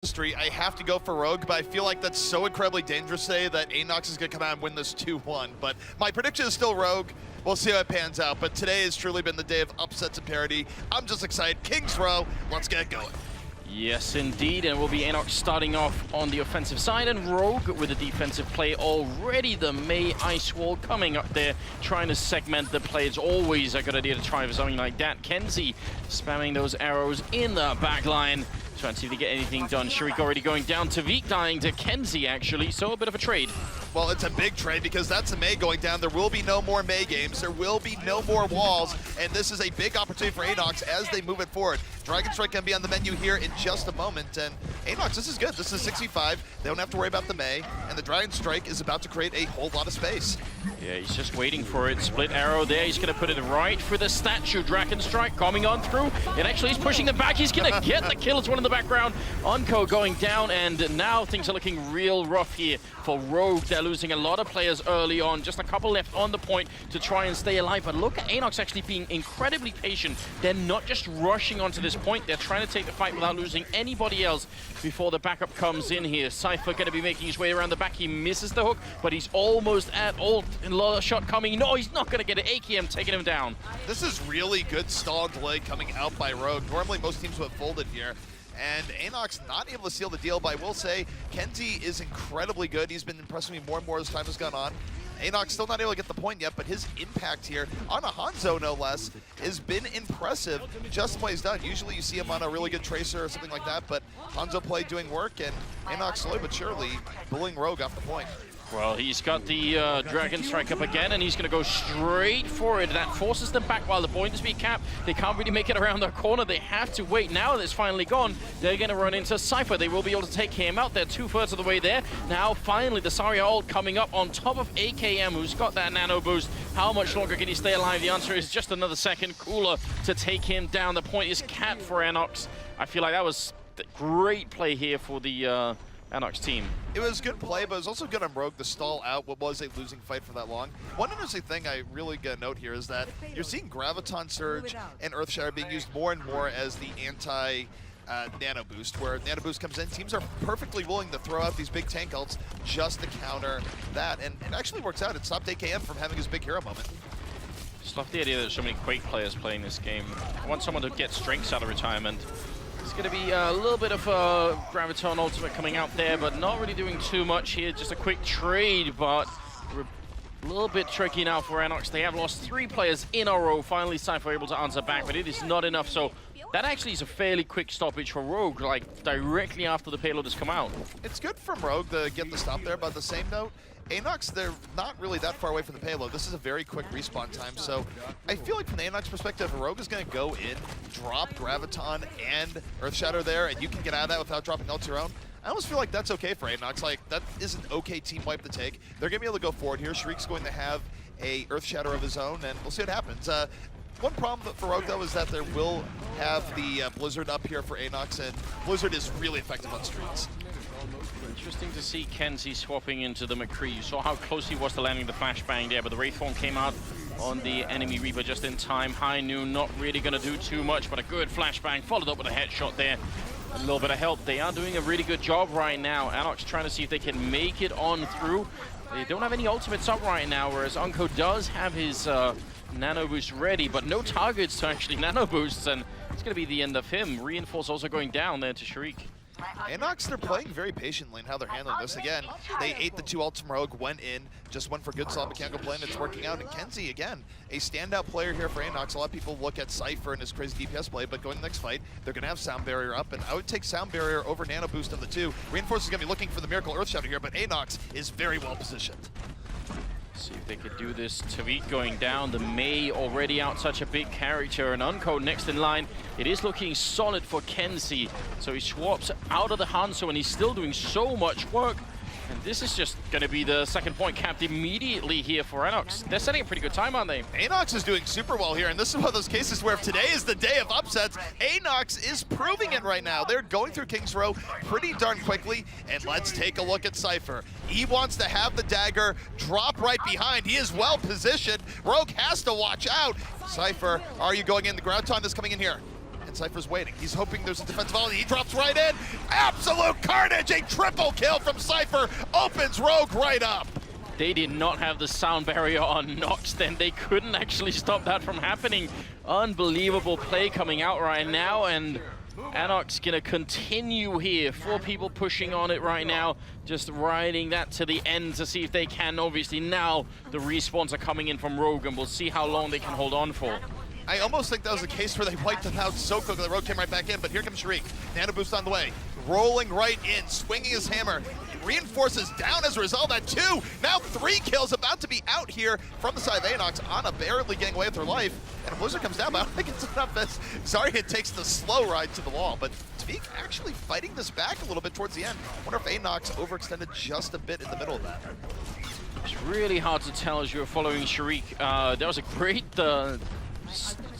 Street, I have to go for Rogue, but I feel like that's so incredibly dangerous today that ANOX is going to come out and win this 2-1. But my prediction is still Rogue. We'll see how it pans out. But today has truly been the day of upsets and parity. I'm just excited. Kings Row, let's get it going. Yes, indeed, and it will be ANOX starting off on the offensive side, and Rogue with a defensive play already. The Mei Ice Wall coming up there, trying to segment the play. It's always a good idea to try for something like that. Kenzie spamming those arrows in the back line, trying to see if they get anything done. Sharik already going down to Vik, dying to Kenzie, actually, so a bit of a trade. Well, it's a big trade because that's a Mei going down. There will be no more Mei games. There will be no more walls, and this is a big opportunity for ANOX as they move it forward. Dragon Strike can be on the menu here in just a moment, and ANOX, this is good. This is 65. They don't have to worry about the Mei, and the Dragon Strike is about to create a whole lot of space. Yeah, he's just waiting for it. Split arrow there. He's going to put it right for the statue. Dragon Strike coming on through. And actually, he's pushing them back. He's going to get the kill. It's one in the background. Unco going down, and now things are looking real rough here for Rogue. They're losing a lot of players early on. Just a couple left on the point to try and stay alive. But look at ANOX actually being incredibly patient. They're not just rushing onto this point. They're trying to take the fight without losing anybody else before the backup comes in here. Cypher going to be making his way around the back. He misses the hook, but he's almost at ult. Another shot coming. No, he's not going to get it. AKM taking him down. This is really good stall delay coming out by Rogue. Normally, most teams would have folded here. And ANOX not able to seal the deal, but I will say Kenzie is incredibly good. He's been impressing me more and more as time has gone on. ANOX still not able to get the point yet, but his impact here on a Hanzo, no less, has been impressive just the way he's done. Usually you see him on a really good Tracer or something like that, but Hanzo play doing work, and ANOX slowly but surely bullying Rogue off the point. Well, he's got the Dragon Strike up again, and he's going to go straight for it. That forces them back while the point is being capped. They can't really make it around the corner. They have to wait. Now that it's finally gone, they're going to run into Cypher. They will be able to take him out. They're 2/3 of the way there. Now, finally, the Zarya ult coming up on top of AKM, who's got that nano boost. How much longer can he stay alive? The answer is just another second cooler to take him down. The point is capped for ANOX. I feel like that was a great play here for the ANOX team. It was good play, but it was also good on Rogue to stall out what was a losing fight for that long. One interesting thing I really got to note here is that you're seeing Graviton Surge and Earthshatter being used more and more as the anti-nano boost, where nano boost comes in, teams are perfectly willing to throw out these big tank ults just to counter that, and it actually works out. It stopped AKM from having his big hero moment. Just love the idea that there's so many Quake players playing this game. I want someone to get strengths out of retirement. It's going to be a little bit of a Graviton ultimate coming out there, but not really doing too much here. Just a quick trade, but a little bit tricky now for ANOX. They have lost 3 players in a row. Finally, Cypher able to answer back, but it is not enough. So that actually is a fairly quick stoppage for Rogue, like directly after the payload has come out. It's good from Rogue to get the stop there, but on the same note, ANOX, they're not really that far away from the payload. This is a very quick respawn time, so I feel like from the ANOX perspective, Rogue is going to go in, drop Graviton and Earthshatter there, and you can get out of that without dropping ults your own. I almost feel like that's okay for ANOX. Like, that is an okay team wipe to take. They're going to be able to go forward here. Sharik's going to have a Earthshatter of his own, and we'll see what happens. One problem for Rogue, though, is that there will have the Blizzard up here for ANOX, and Blizzard is really effective on streets. Interesting to see Kenzie swapping into the McCree. You saw how close he was to landing the flashbang there, but the Wraithform came out on the enemy Reaper just in time. High noon, not really going to do too much, but a good flashbang followed up with a headshot there. A little bit of help. They are doing a really good job right now. ANOX trying to see if they can make it on through. They don't have any ultimates up right now, whereas Unco does have his nano boost ready, but no targets to actually nano boosts, and it's going to be the end of him. Reinforce also going down there to Sharik. ANOX, they're playing very patiently in how they're handling this. Again, they ate the 2 ults from Rogue, went in, just went for good solid mechanical play, and it's working out. And Kenzie, again, a standout player here for ANOX. A lot of people look at Cypher and his crazy DPS play, but going to the next fight, they're going to have Sound Barrier up, and I would take Sound Barrier over Nano Boost on the 2. Reinforce is going to be looking for the Miracle Earthshatter here, but ANOX is very well positioned. See if they could do this. Tariq going down. The Mei already out, such a big character. And Unco next in line. It is looking solid for Kenzie. So he swaps out of the Hanzo, and he's still doing so much work. And this is just going to be the second point capped immediately here for ANOX. They're setting a pretty good time, aren't they? ANOX is doing super well here, and this is one of those cases where if today is the day of upsets, ANOX is proving it right now. They're going through Kings Row pretty darn quickly, and let's take a look at Cypher. He wants to have the dagger drop right behind. He is well positioned. Rogue has to watch out. Cypher, are you going in? The Graviton is coming in here. and Cypher's waiting. He's hoping there's a defensive volley. He drops right in. Absolute carnage! A triple kill from Cypher opens Rogue right up. They did not have the sound barrier on Nox then. They couldn't actually stop that from happening. Unbelievable play coming out right now, and ANOX gonna continue here. 4 people pushing on it right now, just riding that to the end to see if they can. Obviously now the respawns are coming in from Rogue, and we'll see how long they can hold on for. I almost think that was a case where they wiped them out so quickly. The Rogue came right back in, but here comes Shriek. Nano boost on the way, rolling right in, swinging his hammer. Reinforces down as a result at 2. Now 3 kills about to be out here from the side of ANOX. Ana barely getting away with her life. And Blizzard comes down, but I don't think it's enough as Zarya takes the slow ride to the wall. But Tvik actually fighting this back a little bit towards the end. Wonder if ANOX overextended just a bit in the middle of that. It's really hard to tell as you're following Shriek. There was a great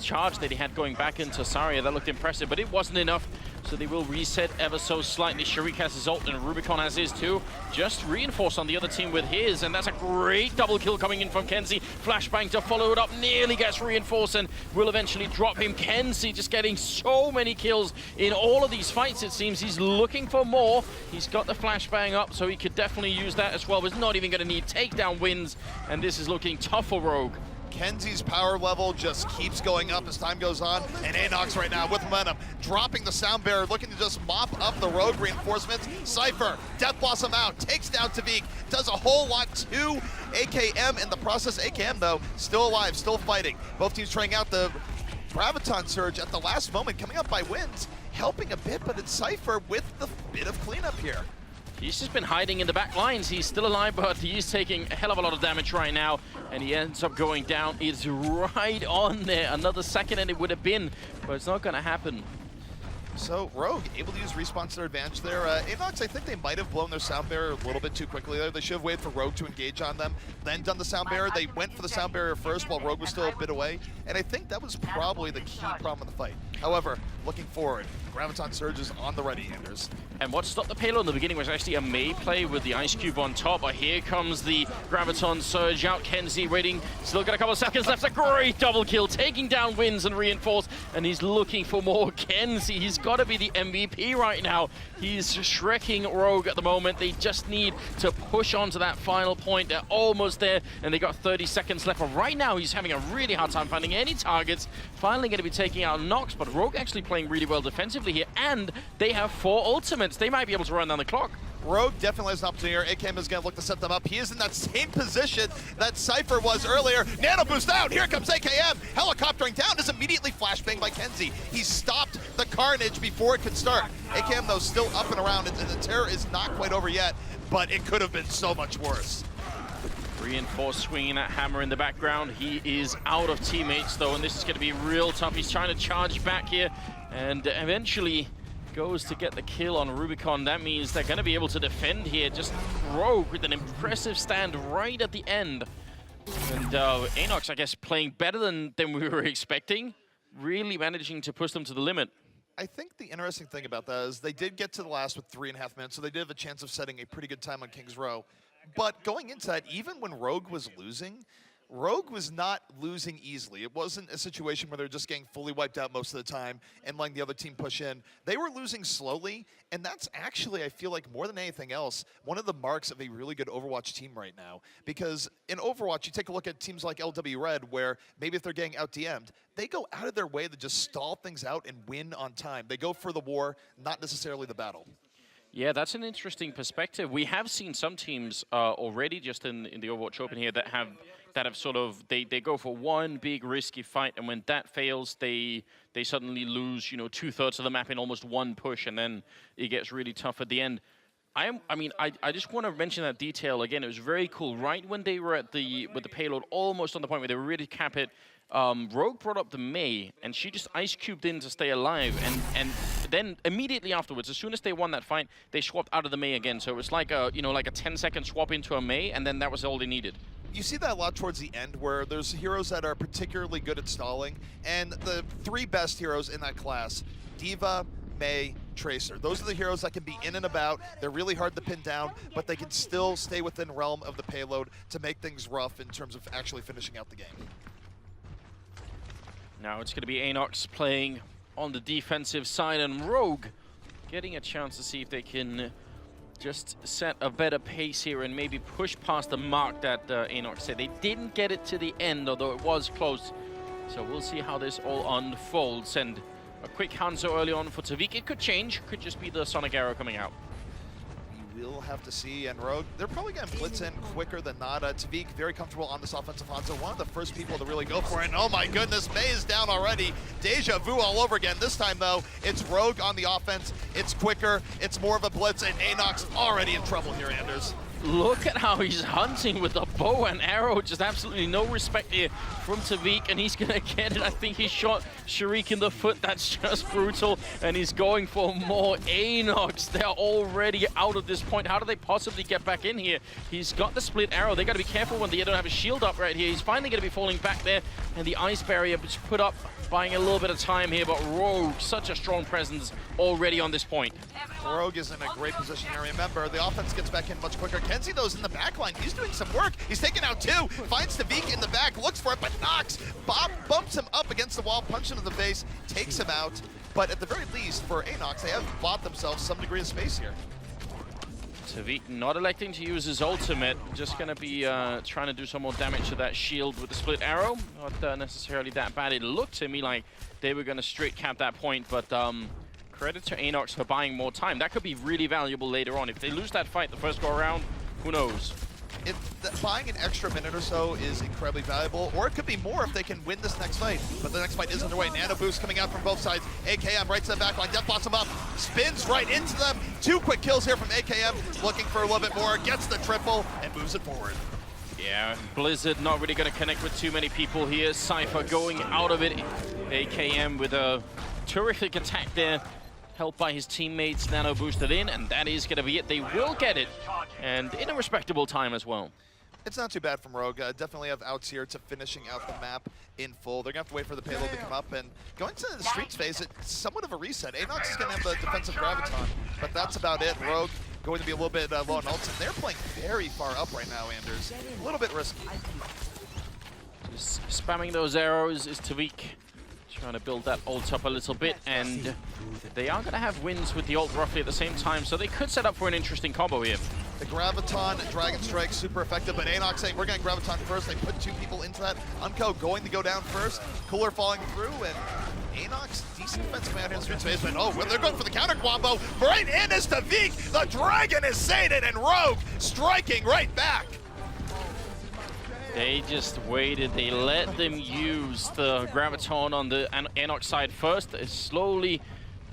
charge that he had going back into Zarya. That looked impressive, but it wasn't enough. So they will reset ever so slightly. Shriek has his ult, and Rubicon has his too. Just reinforced on the other team with his, and that's a great double kill coming in from Kenzie. Flashbang to follow it up, nearly gets reinforced and will eventually drop him. Kenzie just getting so many kills in all of these fights, it seems. He's looking for more. He's got the flashbang up, so he could definitely use that as well, but he's not even going to need takedown wins, and this is looking tough for Rogue. Kenzie's power level just keeps going up as time goes on, and ANOX right now with momentum, dropping the sound barrier, looking to just mop up the Rogue reinforcements. Cypher, Death Blossom out, takes down Tvik, does a whole lot to AKM in the process. AKM though, still alive, still fighting. Both teams trying out the Graviton Surge at the last moment, coming up by wins, helping a bit, but it's Cypher with the bit of cleanup here. He's just been hiding in the back lines. He's still alive, but he's taking a hell of a lot of damage right now, and he ends up going down. It's right on there. Another second and it would have been, but it's not going to happen. So Rogue able to use respawn to their advantage there. ANOX, I think they might have blown their sound barrier a little bit too quickly there. They should have waited for Rogue to engage on them, then done the sound barrier. They went for the sound barrier first while Rogue was still a bit away, and I think that was probably the key problem in the fight. However, looking forward, Graviton Surge is on the ready, Anders. And what stopped the payload in the beginning was actually a Mei play with the Ice Cube on top. But here comes the Graviton Surge out. Kenzie waiting. Still got a couple of seconds left. A great double kill, taking down Wins and Reinforce. And he's looking for more. Kenzie, he's got to be the MVP right now. He's shrekking Rogue at the moment. They just need to push on to that final point. They're almost there, and they got 30 seconds left. But right now, he's having a really hard time finding any targets. Finally going to be taking out Nox, but Rogue actually playing really well defensively here. And they have 4 ultimates. They might be able to run down the clock. Rogue definitely has an opportunity here. AKM is going to look to set them up. He is in that same position that Cypher was earlier. Nano boost out. Here comes AKM. Helicoptering down is immediately flashbanged by Kenzie. He stopped the carnage before it could start. AKM, though, still up and around, and the terror is not quite over yet, but it could have been so much worse. Reinforced swinging that hammer in the background. He is out of teammates, though, and this is going to be real tough. He's trying to charge back here, and eventually goes to get the kill on Rubicon. That means they're going to be able to defend here. Just Rogue with an impressive stand right at the end. And ANOX, I guess, playing better than we were expecting. Really managing to push them to the limit. I think the interesting thing about that is they did get to the last with 3.5 minutes, so they did have a chance of setting a pretty good time on King's Row. But going into that, even when Rogue was losing, Rogue was not losing easily. It wasn't a situation where they were just getting fully wiped out most of the time and letting the other team push in. They were losing slowly, and that's actually, I feel like, more than anything else, one of the marks of a really good Overwatch team right now. Because in Overwatch, you take a look at teams like LW Red, where maybe if they're getting out-DM'd, they go out of their way to just stall things out and win on time. They go for the war, not necessarily the battle. Yeah, that's an interesting perspective. We have seen some teams already just in the Overwatch Open here that have sort of, they go for one big risky fight, and when that fails, they suddenly lose, 2/3 of the map in almost one push, and then it gets really tough at the end. I just want to mention that detail again. It was very cool. Right when they were with the payload, almost on the point where they were ready to cap it, Rogue brought up the Mei, and she just ice cubed in to stay alive, and then immediately afterwards, as soon as they won that fight, they swapped out of the Mei again. So it was like a 10-second swap into a Mei, and then that was all they needed. You see that a lot towards the end, where there's heroes that are particularly good at stalling, and the 3 best heroes in that class, D.Va, Mei, Tracer. Those are the heroes that can be in and about. They're really hard to pin down, but they can still stay within realm of the payload to make things rough in terms of actually finishing out the game. Now it's going to be ANOX playing on the defensive side, and Rogue getting a chance to see if they can just set a better pace here and maybe push past the mark that ANOX said. They didn't get it to the end, although it was close. So we'll see how this all unfolds. And a quick Hanzo early on for Tavik. It could change, could just be the Sonic Arrow coming out. We'll have to see, and Rogue, they're probably going to blitz in quicker than not. Tavik, very comfortable on this offensive Hanzo, one of the first people to really go for it. And oh my goodness, May is down already. Deja vu all over again. This time, though, it's Rogue on the offense. It's quicker, it's more of a blitz, and ANOX already in trouble here, Anders. Look at how he's hunting with the bow and arrow. Just absolutely no respect here from Tavik, and he's gonna get it. I think he shot Sharik in the foot. That's just brutal, and he's going for more. ANOX, they're already out at this point. How do they possibly get back in here? He's got the split arrow. They gotta be careful when they don't have a shield up right here. He's finally gonna be falling back there, and the ice barrier is put up, buying a little bit of time here, but Rogue, such a strong presence already on this point. Rogue is in a great position here. Remember, the offense gets back in much quicker. Kenzie, though, is in the back line. He's doing some work. He's taking out two. Finds Tavik in the back, looks for it, but Nox. Bob bumps him up against the wall, punch him in the face, takes him out. But at the very least, for ANOX, they have bought themselves some degree of space here. Tavik not electing to use his ultimate, just going to be trying to do some more damage to that shield with the split arrow. Not necessarily that bad. It looked to me like they were going to straight cap that point, but credit to ANOX for buying more time. That could be really valuable later on. If they lose that fight the first go around, who knows? Buying an extra minute or so is incredibly valuable, or it could be more if they can win this next fight. But the next fight is underway. Nano boost coming out from both sides. AKM right to the back line. Death blossom up, spins right into them. Two quick kills here from AKM, looking for a little bit more, gets the triple, and moves it forward. Yeah, Blizzard not really going to connect with too many people here. Cypher going out of it. AKM with a terrific attack there, helped by his teammates. Nano boosted in, and that is going to be it. They will get it, and in a respectable time as well. It's not too bad from Rogue. Definitely have outs here to finishing out the map in full. They're going to have to wait for the payload to come up, and going to the streets phase, it's somewhat of a reset. ANOX is going to have the defensive graviton, but that's about it. Rogue going to be a little bit low on ults, and they're playing very far up right now, Anders. A little bit risky. Just spamming those arrows is Tavik. Trying to build that ult up a little bit, and they are going to have wins with the ult roughly at the same time, so they could set up for an interesting combo here. The Graviton, Dragon Strike, super effective, but ANOX saying we're going to Graviton first. They put two people into that. Unco going to go down first. Cooler falling through, and ANOX, decent defensive man here in street space, but oh, well, they're going for the counter combo. Right in is Tavik. The Dragon is sated, and Rogue striking right back. They just waited. They let them use the Graviton on the ANOX side first. They slowly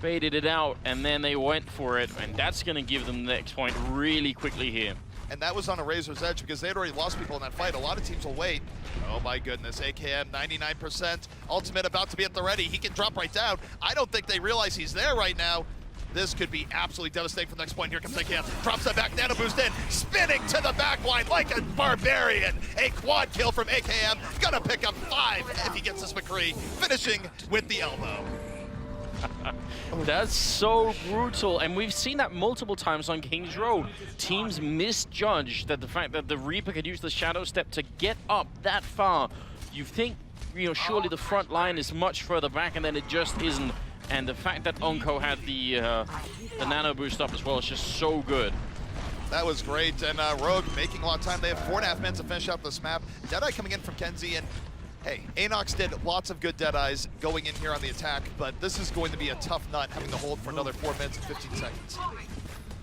baited it out, and then they went for it, and that's going to give them the next point really quickly here. And that was on a razor's edge because they had already lost people in that fight. A lot of teams will wait. Oh my goodness, AKM 99%. Ultimate about to be at the ready. He can drop right down. I don't think they realize he's there right now. This could be absolutely devastating for the next point. Here comes AKM. Drops that back, nano boost in. Spinning to the back line like a barbarian. A quad kill from AKM. Gonna pick up 5 if he gets this McCree. Finishing with the elbow. That's so brutal, and we've seen that multiple times on King's Road. Teams misjudge that the fact that the Reaper could use the Shadow Step to get up that far. You think, surely the front line is much further back, and then it just isn't. And the fact that Onko had the nano boost up as well is just so good. That was great, and Rogue making a lot of time. They have 4.5 minutes to finish out this map. Deadeye coming in from Kenzie, and hey, ANOX did lots of good Deadeyes going in here on the attack, but this is going to be a tough nut having to hold for another 4 minutes and 15 seconds.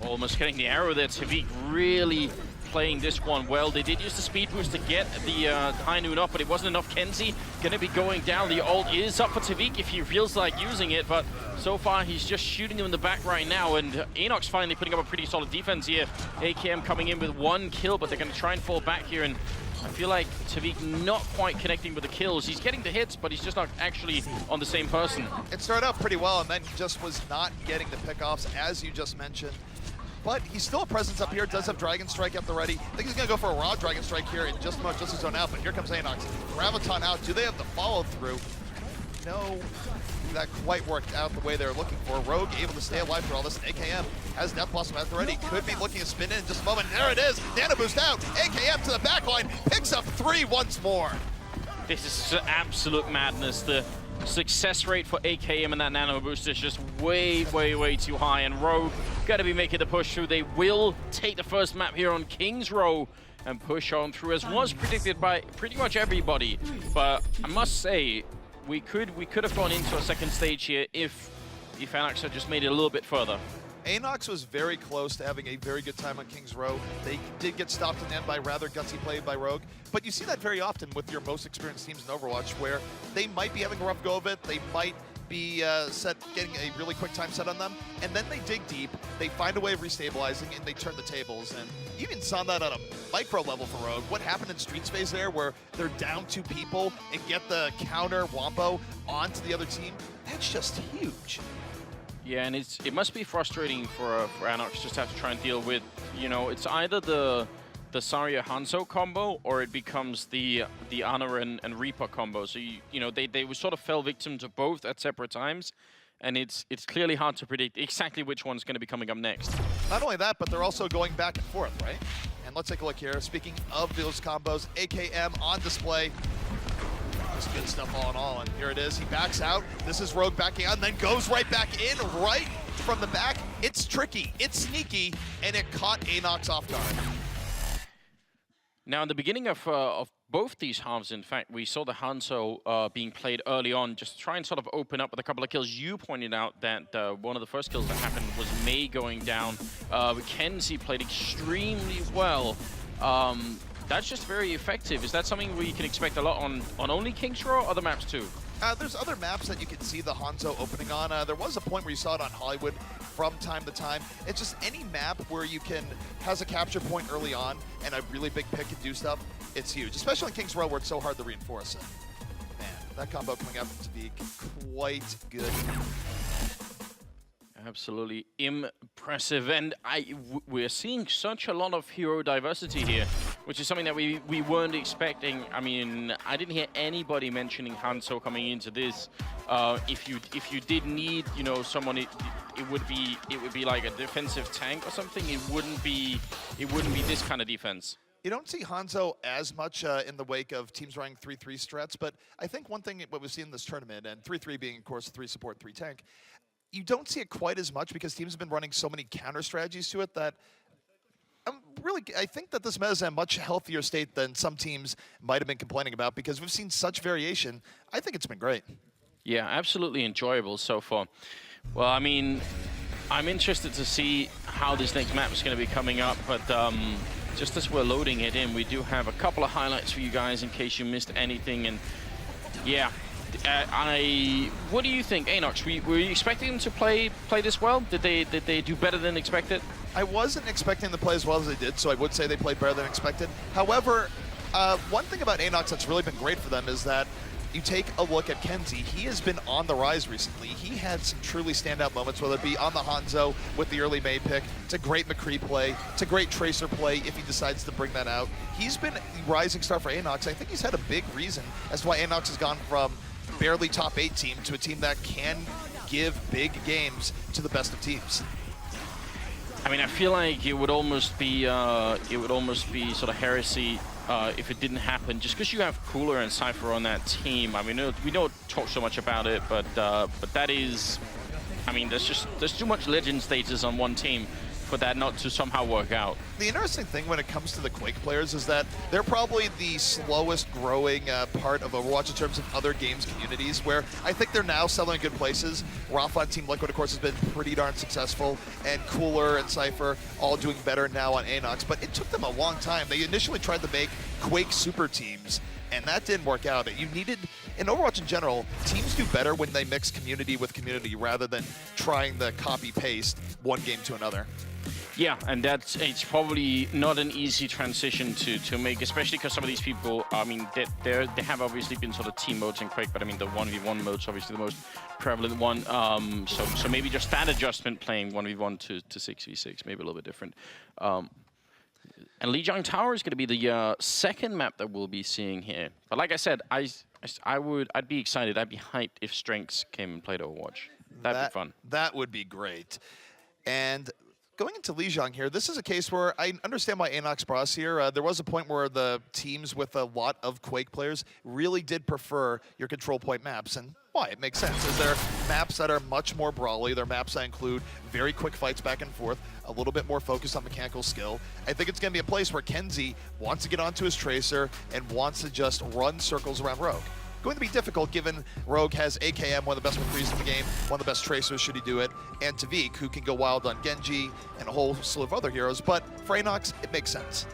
Almost getting the arrow there. Tavik really playing this one well. They did use the speed boost to get the high noon up, but it wasn't enough. Kenzie gonna be going down. The ult is up for Tavik if he feels like using it, but so far he's just shooting them in the back right now, and ANOX finally putting up a pretty solid defense here. AKM coming in with 1 kill, but they're gonna try and fall back here, and I feel like Tavik not quite connecting with the kills. He's getting the hits, but he's just not actually on the same person. It started out pretty well, and then he just was not getting the pickoffs, as you just mentioned. But he's still a presence up here, does have Dragon Strike at the ready. I think he's going to go for a raw Dragon Strike here in just about just his own out, but here comes ANOX. Graviton out. Do they have the follow-through? No, that quite worked out the way they were looking for. Rogue able to stay alive through all this. AKM has Death Blossom at the ready. Could be looking to spin in just a moment. There it is. Nano boost out. AKM to the back line. Picks up 3 once more. This is absolute madness. The success rate for AKM and that nano boost is just way, way, way too high. And Rogue got to be making the push through. They will take the first map here on King's Row and push on through, as was predicted by pretty much everybody. But I must say, we could have gone into a second stage here if ANOX had just made it a little bit further. ANOX was very close to having a very good time on King's Row. They did get stopped in the end by rather gutsy play by Rogue, but you see that very often with your most experienced teams in Overwatch, where they might be having a rough go of it, they might be getting a really quick time set on them, and then they dig deep, they find a way of restabilizing, and they turn the tables. And you even saw that on a micro level for Rogue. What happened in Streets phase there, where they're down 2 people and get the counter Wombo onto the other team, that's just huge. Yeah, and it must be frustrating for ANOX just to have to try and deal with, you know, it's either the Zarya Hanzo combo or it becomes the Ana and Reaper combo. So you know they sort of fell victim to both at separate times, and it's clearly hard to predict exactly which one's going to be coming up next. Not only that, but they're also going back and forth, right? And let's take a look here. Speaking of those combos, AKM on display. Just good stuff all in all, and here it is. He backs out. This is Rogue backing out, and then goes right back in, right from the back. It's tricky, it's sneaky, and it caught ANOX off guard. Now, in the beginning of both these halves, in fact, we saw the Hanzo being played early on, just to try and sort of open up with a couple of kills. You pointed out that one of the first kills that happened was Mei going down. Kenzie played extremely well. That's just very effective. Is that something we can expect a lot on only King's Row or other maps too? There's other maps that you can see the Hanzo opening on. There was a point where you saw it on Hollywood from time to time. It's just any map where you has a capture point early on and a really big pick and do stuff, it's huge. Especially in King's Row where it's so hard to reinforce it. Man, that combo coming up to be quite good. Absolutely impressive, and we're seeing such a lot of hero diversity here, which is something that we weren't expecting. I mean, I didn't hear anybody mentioning Hanzo coming into this. If you did need, you know, someone, it would be like a defensive tank or something. It wouldn't be this kind of defense. You don't see Hanzo as much in the wake of teams running 3-3 strats, but I think one thing what we've seen in this tournament, and 3-3 being, of course, 3 support, 3 tank, you don't see it quite as much because teams have been running so many counter strategies to it that I think that this meta is in a much healthier state than some teams might have been complaining about, because we've seen such variation. I think it's been great. Yeah, absolutely enjoyable so far. Well, I mean, I'm interested to see how this next map is going to be coming up, but just as we're loading it in, we do have a couple of highlights for you guys in case you missed anything. And yeah, what do you think, ANOX? Were you expecting them to play this well? Did they do better than expected? I wasn't expecting them to play as well as they did, so I would say they played better than expected. However, one thing about ANOX that's really been great for them is that you take a look at Kenzie. He has been on the rise recently. He had some truly standout moments, whether it be on the Hanzo with the early Mei pick. It's a great McCree play. It's a great Tracer play if he decides to bring that out. He's been a rising star for ANOX. I think he's had a big reason as to why ANOX has gone from barely top 8 team to a team that can give big games to the best of teams. I mean, I feel like it would almost be sort of heresy if it didn't happen, just because you have Cooler and Cypher on that team. I mean, we don't talk so much about it, but that is, I mean, there's too much legend status on one team for that not to somehow work out. The interesting thing when it comes to the Quake players is that they're probably the slowest growing part of Overwatch in terms of other games communities, where I think they're now selling in good places. Rafa on Team Liquid, of course, has been pretty darn successful, and Cooler and Cypher all doing better now on ANOX, but it took them a long time. They initially tried to make Quake super teams, and that didn't work out. You needed, in Overwatch in general, teams do better when they mix community with community rather than trying to copy-paste one game to another. Yeah, and it's probably not an easy transition to make, especially because some of these people, I mean, they have obviously been sort of team modes in Quake, but I mean, the 1v1 mode's obviously the most prevalent one. So maybe just that adjustment playing 1v1 to 6v6, maybe a little bit different. And Lijiang Tower is going to be the second map that we'll be seeing here. But like I said, I'd be excited. I'd be hyped if Strengths came and played Overwatch. That'd be fun. That would be great. And going into Lijiang here, this is a case where I understand why ANOX brought us here. There was a point where the teams with a lot of Quake players really did prefer your control point maps, and Why? It makes sense. Is there maps that are much more brawly? They're maps that include very quick fights back and forth, a little bit more focus on mechanical skill. I think it's going to be a place where Kenzie wants to get onto his Tracer and wants to just run circles around Rogue. Going to be difficult given Rogue has AKM, one of the best McCrees in the game, one of the best Tracers should he do it, and Tavik, who can go wild on Genji and a whole slew of other heroes. But for ANOX, it makes sense.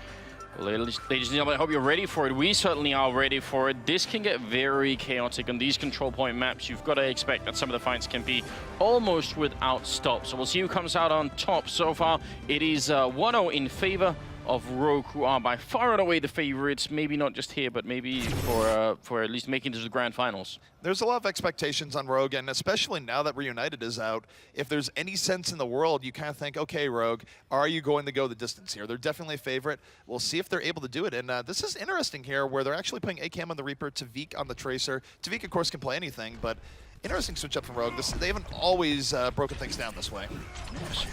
Ladies and gentlemen, I hope you're ready for it. We certainly are ready for it. This can get very chaotic on these control point maps. You've got to expect that some of the fights can be almost without stop. So we'll see who comes out on top. So far, it is 1-0 in favor of Rogue, who are by far and away the favorites. Maybe not just here, but maybe for at least making it to the grand finals. There's a lot of expectations on Rogue, and especially now that Reunited is out, if there's any sense in the world, you kind of think, okay, Rogue, are you going to go the distance here? They're definitely a favorite. We'll see if they're able to do it, and this is interesting here, where they're actually putting AKM on the Reaper, Tavik on the Tracer. Tavik, of course, can play anything, but interesting switch up from Rogue. They haven't always broken things down this way.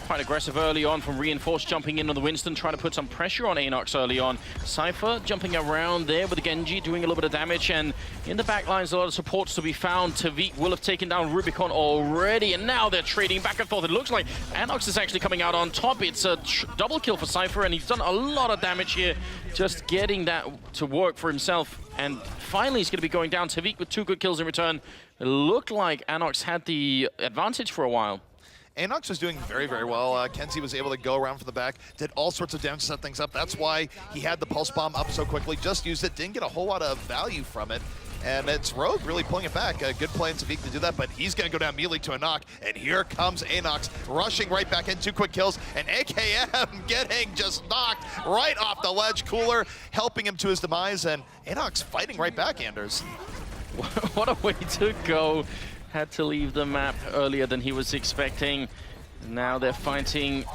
Quite aggressive early on from Reinforce, jumping in on the Winston, trying to put some pressure on ANOX early on. Cypher jumping around there with the Genji, doing a little bit of damage, and in the back lines, a lot of supports to be found. Tavik will have taken down Rubicon already, and now they're trading back and forth. It looks like ANOX is actually coming out on top. It's a double kill for Cypher, and he's done a lot of damage here, just getting that to work for himself. And finally, he's going to be going down. Tavik with 2 good kills in return. It looked like ANOX had the advantage for a while. ANOX was doing very, very well. Kenzie was able to go around from the back, did all sorts of damage to set things up. That's why he had the Pulse Bomb up so quickly, just used it, didn't get a whole lot of value from it. And it's Rogue really pulling it back. A good play in Tavik to do that, but he's going to go down immediately to a knock. And here comes ANOX, rushing right back in, 2 quick kills. And AKM getting just knocked right off the ledge. Cooler helping him to his demise, and ANOX fighting right back, Anders. What a way to go. Had to leave the map earlier than he was expecting. Now they're fighting,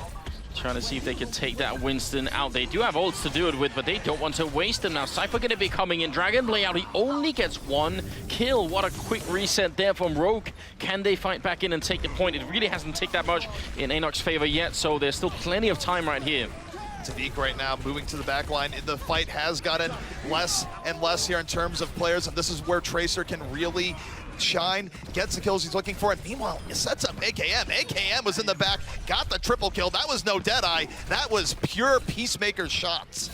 trying to see if they can take that Winston out. They do have ults to do it with, but they don't want to waste them. Now Cypher going to be coming in. Dragon Blade out. He only gets 1 kill. What a quick reset there from Rogue. Can they fight back in and take the point? It really hasn't taken that much in ANOX's favor yet, so there's still plenty of time right here. Tavik right now moving to the back line. The fight has gotten less and less here in terms of players, and this is where Tracer can really shine, gets the kills he's looking for, and meanwhile, he sets up AKM. AKM was in the back, got the triple kill. That was no Deadeye. That was pure Peacemaker shots.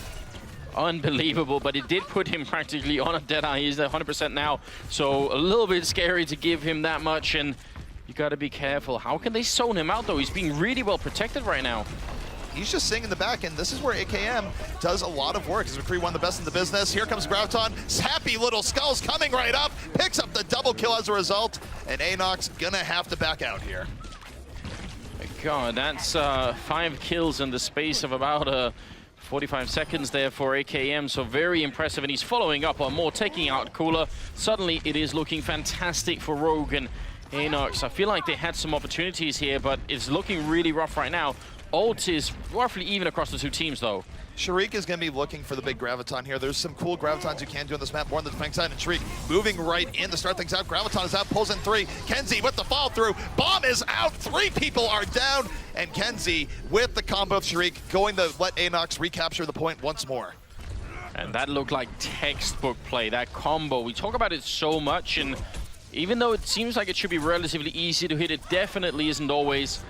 Unbelievable, but it did put him practically on a Deadeye. He's at 100% now, so a little bit scary to give him that much, and you got to be careful. How can they zone him out, though? He's being really well protected right now. He's just sitting in the back, and this is where AKM does a lot of work. He's McCree, one of the best in the business. Here comes Graviton. Happy little skulls coming right up. Picks up the double kill as a result, and ANOX gonna have to back out here. God, that's 5 kills in the space of about 45 seconds there for AKM, so very impressive, and he's following up on more, taking out Cooler. Suddenly, it is looking fantastic for Rogue and ANOX. I feel like they had some opportunities here, but it's looking really rough right now. Ult is roughly even across the 2 teams, though. Sharik is going to be looking for the big Graviton here. There's some cool Gravitons you can do on this map, more on the defense side, and Sharik moving right in to start things out. Graviton is out, pulls in 3. Kenzie with the fall through. Bomb is out. 3 people are down, and Kenzie with the combo of Sharik going to let ANOX recapture the point once more. And that looked like textbook play, that combo. We talk about it so much, and even though it seems like it should be relatively easy to hit, it definitely isn't always.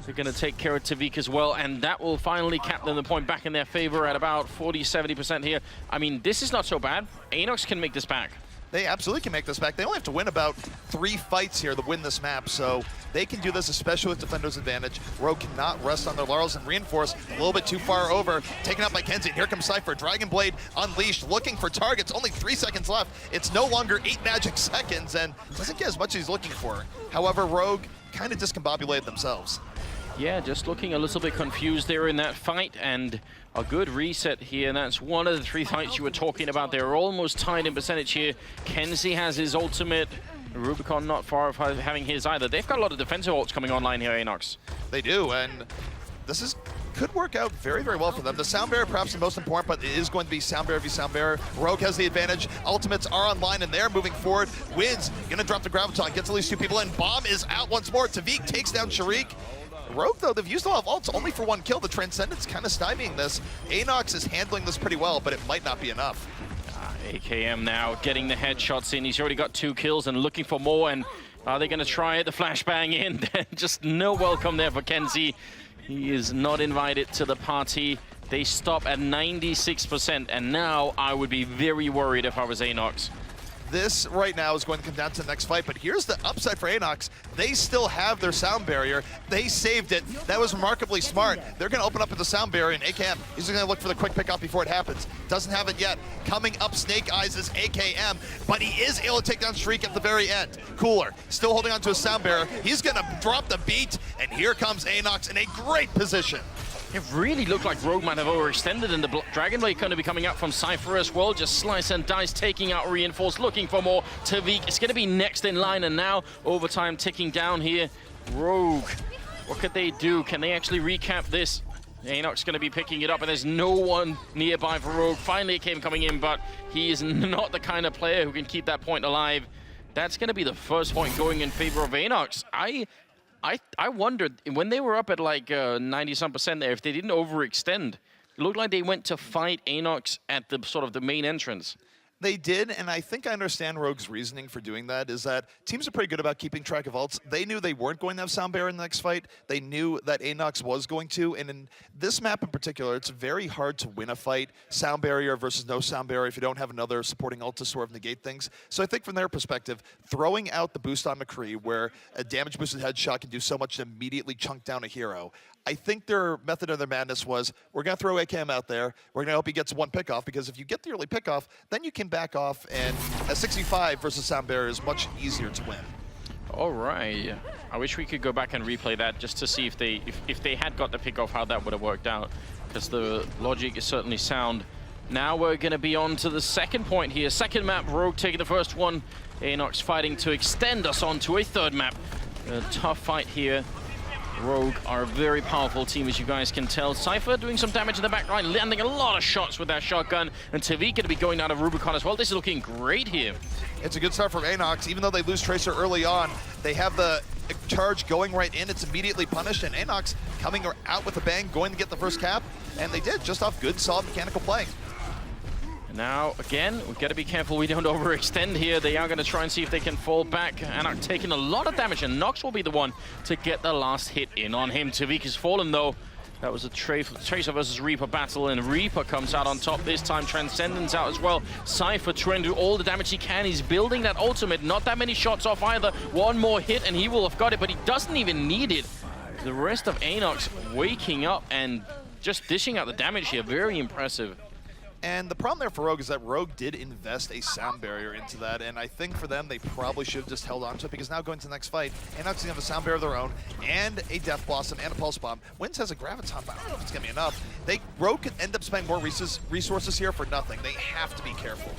They're going to take care of Tavik as well, and that will finally cap them the point back in their favor at about 40-70% here. I mean, this is not so bad. ANOX can make this back. They absolutely can make this back. They only have to win about 3 fights here to win this map, so they can do this, especially with Defender's advantage. Rogue cannot rest on their laurels, and Reinforce a little bit too far over, taken out by Kenzie. Here comes Cypher, Dragon Blade unleashed, looking for targets, only 3 seconds left. It's no longer 8 magic seconds, and doesn't get as much as he's looking for. However, Rogue kind of discombobulated themselves. Yeah, just looking a little bit confused there in that fight, and a good reset here, and that's one of the 3 fights you were talking about. They're almost tied in percentage here. Kenzie has his ultimate. Rubicon not far of having his either. They've got a lot of defensive ults coming online here, ANOX. They do, and this could work out very, very well for them. The Sound Barrier perhaps the most important, but it is going to be Sound Barrier v Sound Barrier. Rogue has the advantage. Ultimates are online, and they're moving forward. Wins, gonna drop the Graviton, gets at least 2 people in. Bomb is out once more. Tavik takes down Sharik. Rogue, though, they've used a lot of ults only for 1 kill. The Transcendence kind of stymieing this. ANOX is handling this pretty well, but it might not be enough. AKM now getting the headshots in. He's already got 2 kills and looking for more. And are they going to try it? The flashbang in. Just no welcome there for Kenzie. He is not invited to the party. They stop at 96%. And now I would be very worried if I was ANOX. This right now is going to come down to the next fight, but here's the upside for ANOX. They still have their sound barrier. They saved it. That was remarkably smart. They're going to open up at the sound barrier, and AKM, he's going to look for the quick pickoff before it happens. Doesn't have it yet. Coming up, Snake Eyes is AKM, but he is able to take down Shriek at the very end. Cooler, still holding on to his sound barrier. He's going to drop the beat, and here comes ANOX in a great position. It really looked like Rogue might have overextended, and the Dragon Blade going to be coming up from Cypher as well. Just slice and dice, taking out Reinforce, looking for more. Tavik is going to be next in line, and now overtime ticking down here. Rogue, what could they do? Can they actually recap this? ANOX going to be picking it up, and there's no one nearby for Rogue. Finally, it came coming in, but he is not the kind of player who can keep that point alive. That's going to be the first point going in favor of ANOX. I wondered, when they were up at like 90-some% there, if they didn't overextend. It looked like they went to fight ANOX at the sort of the main entrance. They did, and I think I understand Rogue's reasoning for doing that, is that teams are pretty good about keeping track of ults. They knew they weren't going to have sound barrier in the next fight. They knew that ANOX was going to, and in this map in particular, it's very hard to win a fight, sound barrier versus no sound barrier, if you don't have another supporting ult to sort of negate things. So I think from their perspective, throwing out the boost on McCree, where a damage-boosted headshot can do so much to immediately chunk down a hero, I think their method of their madness was, we're going to throw AKM out there, we're going to hope he gets 1 pickoff, because if you get the early pickoff, then you can back off, and a 65 versus sound barrier is much easier to win. All right. I wish we could go back and replay that just to see if they had got the pickoff, how that would have worked out, because the logic is certainly sound. Now we're going to be on to the second point here. Second map, Rogue taking the first one. ANOX fighting to extend us onto a third map. A tough fight here. Rogue are a very powerful team, as you guys can tell. Cypher doing some damage in the back line, landing a lot of shots with that shotgun. And Tavik going to be going down to Rubicon as well. This is looking great here. It's a good start from ANOX. Even though they lose Tracer early on, they have the charge going right in. It's immediately punished, and ANOX coming out with a bang, going to get the first cap. And they did, just off good, solid mechanical play. And now, again, we've got to be careful we don't overextend here. They are going to try and see if they can fall back. ANOX taking a lot of damage, and Nox will be the one to get the last hit in on him. Tavik has fallen, though. That was a Tracer versus Reaper battle, and Reaper comes out on top this time. Transcendence out as well. Cypher trying to do all the damage he can. He's building that ultimate. Not that many shots off either. One more hit, and he will have got it, but he doesn't even need it. The rest of ANOX waking up and just dishing out the damage here. Very impressive. And the problem there for Rogue is that Rogue did invest a sound barrier into that, and I think for them, they probably should have just held on to it, because now going to the next fight, ANOX is going to have a sound barrier of their own, and a Death Blossom, and a Pulse Bomb. Wins has a Graviton, but I don't know if it's going to be enough. Rogue could end up spending more resources here for nothing. They have to be careful.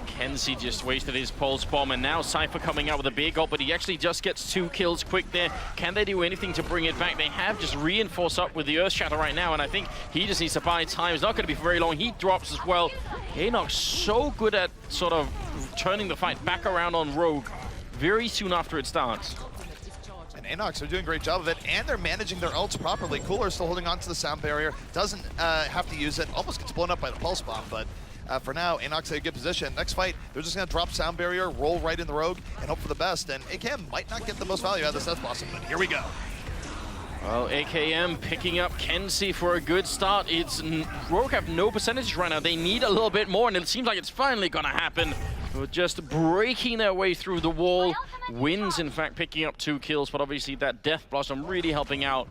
Kenzie just wasted his Pulse Bomb, and now Cypher coming out with a big ult, but he actually just gets 2 kills quick there. Can they do anything to bring it back? They have just reinforced up with the Earth Shatter right now, and I think he just needs to buy time. It's not going to be for very long. He drops as well. ANOX so good at sort of turning the fight back around on Rogue very soon after it starts. And ANOX are doing a great job of it, and they're managing their ults properly. Cooler is still holding on to the sound barrier, doesn't have to use it, almost gets blown up by the Pulse Bomb, but for now, ANOX in a good position. Next fight, they're just going to drop sound barrier, roll right in the Rogue, and hope for the best. And AKM might not get the most value out of this Death Blossom, but here we go. Well, AKM picking up Kenzie for a good start. Rogue have no percentages right now. They need a little bit more, and it seems like it's finally going to happen. They're just breaking their way through the wall. Wins, in fact, picking up 2 kills, but obviously that Death Blossom really helping out.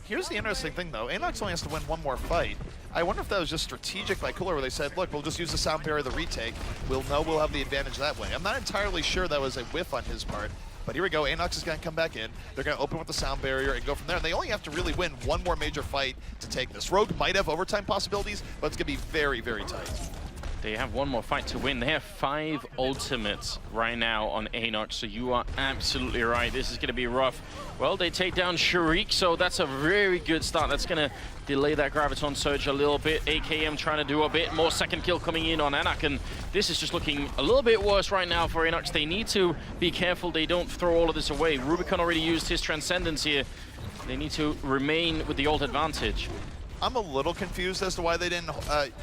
Here's the interesting thing, though. ANOX only has to win 1 more fight. I wonder if that was just strategic by Cooler, where they said, look, we'll just use the sound barrier, the retake. We'll know we'll have the advantage that way. I'm not entirely sure that was a whiff on his part. But here we go. ANOX is going to come back in. They're going to open with the sound barrier and go from there. And they only have to really win 1 more major fight to take this. Rogue might have overtime possibilities, but it's going to be very, very tight. They have 1 more fight to win. They have 5 ultimates right now on ANOX, so you are absolutely right. This is going to be rough. Well, they take down Shriek, so that's a very good start. That's going to delay that Graviton Surge a little bit. AKM trying to do a bit more. Second kill coming in on ANOX, and this is just looking a little bit worse right now for ANOX. They need to be careful they don't throw all of this away. Rubicon already used his Transcendence here. They need to remain with the ult advantage. I'm a little confused as to why they didn't